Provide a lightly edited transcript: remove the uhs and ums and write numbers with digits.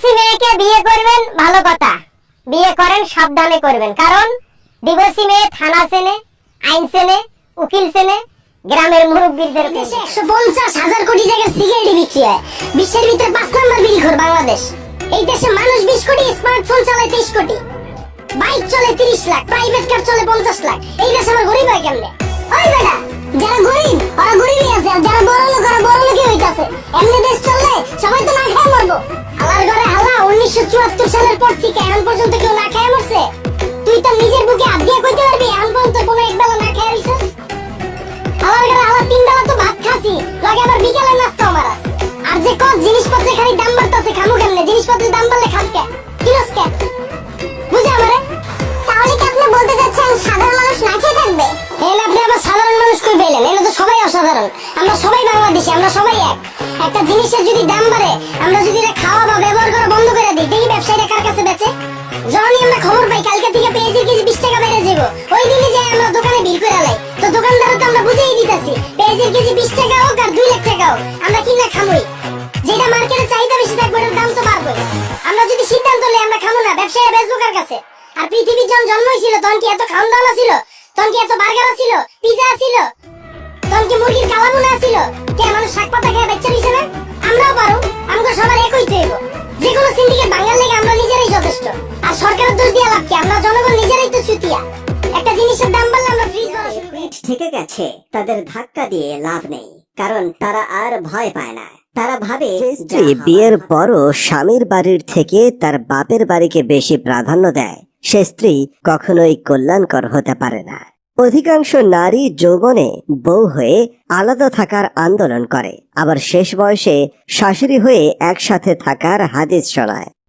মেয়েকে বিয়ে করবেন ভালো কথা, বিয়ে করেন সাবধানে করবেন, কারণ ডিভোর্সি মেয়ে থানা চেনে, আইন চেনে, উকিল চেনে, গ্রামের মুরব্বীদের। 150,000 কোটি টাকার সিগারেট বিক্রি হয়, বিশ্বের ভিতরে 5 নম্বর বিলিখোর বাংলাদেশ। এই দেশে মানুষ 20 কোটি, স্মার্টফোন চালায় 23 কোটি, বাইক চলে 30 লাখ, প্রাইভেট কার চলে 50 লাখ। এই দেশে আমার গরিব হয় কেমনে? ওই বেটা, যারা গরিব ওরা গরিবই আছে, আর যারা বড় লোক ওরা বড় লোকই হইতাছে। এমনি দেশ চললে সবাই তো না খেয়ে মরবো। আল্লাহর ঘরে আল্লাহ 1974 সালের পর থেকে এখন পর্যন্ত কেউ না খেয়ে মরছে? তুই তো নিজের বুকে হাত দিয়ে কইতে পারবি এখন পর্যন্ত কোনো একবেলা না খেয়ে রইছিস? আল্লাহর ঘরে আল্লাহ 3 বেলা তো ভাত খাসি, লাগে আবার বিকেলে নাস্তা আমার আছে। আর যে কত জিনিসপত্রের খালি দাম বাড়তাছে, খামু কেমনে? জিনিসপত্রের দাম বাড়লে খাস কে? কিনস কে? বুঝে আমারে? তাহলে কি আপনি বলতে যাচ্ছেন সাধারণ মানুষ না খেয়ে থাকবে? এন আপনি আবার সাধারণ মানুষ কই পেলেন? এনে তো সবাই অসাধারণ। আমরা সবাই বাংলাদেশী, আমরা সবাই এক। একটা জিনিসের যদি দাম বাড়ে, আমরা যদি এটা খাওয়া বা ব্যবহার করা বন্ধ করে দিই, দেখি ব্যবসায়ীরা কার কাছে বেচে? যখনই আমরা খবর পাই কালকে থেকে পেঁয়াজের কেজি 20 টাকা বেড়ে যাবো, ওই দিনই যাই আমরা দোকানে ভিড় করে লাই। তো দোকানদারও তো আমরা বুঝেই দিতেছি, পেঁয়াজের কেজি 20 টাকা হোক আর 2 লাখ টাকা হোক, আমরা কিনা খামই। যেটা মার্কেটে চাহিদা বেশি থাকবে ওটার দাম তো বাড়বে। আমরা যদি সিদ্ধান্ত লই আমরা খামো না, ব্যবসায়ীরা বেচবো কার কাছে? আর পৃথিবীর যখন জন্ম হয়েছিল তখন কি এত খাওয়ান দাওয়া ছিল? তখন কি এত বার্গার ছিল, পিজা ছিল? তখন কি মুরগির কালাভুনা ছিল? কে মানুষ শাক পাতা খেয়ে বাচ্চা দিছে না? আমরাও পারো, আমগো সবার একই তো হইব। যে কোনো সিন্ডিকেট ভাঙার লেগে আমরা নিজেরাই যথেষ্ট। আর সরকারের দোষ দিয়া লাভ কি? আমরা জনগণ নিজেরাই তো চুতিয়া। একটা জিনিসের দাম বাড়লে আমরা ফ্রিজ ভরা শুরু করি। থেকে গেছে, তাদের ধাক্কা দিয়ে লাভ নেই, কারণ তারা আর ভয় পায় না। তারা ভাবে স্ত্রী বিয়ের পরও স্বামীর বাড়ির থেকে তার বাপের বাড়িকে বেশি প্রাধান্য দেয়, সে স্ত্রী কখনোই কল্যাণকর হতে পারে না। অধিকাংশ নারী যৌবনে বউ হয়ে আলাদা থাকার আন্দোলন করে, আবার শেষ বয়সে শাশুড়ি হয়ে একসাথে থাকার হাদিস শোনায়।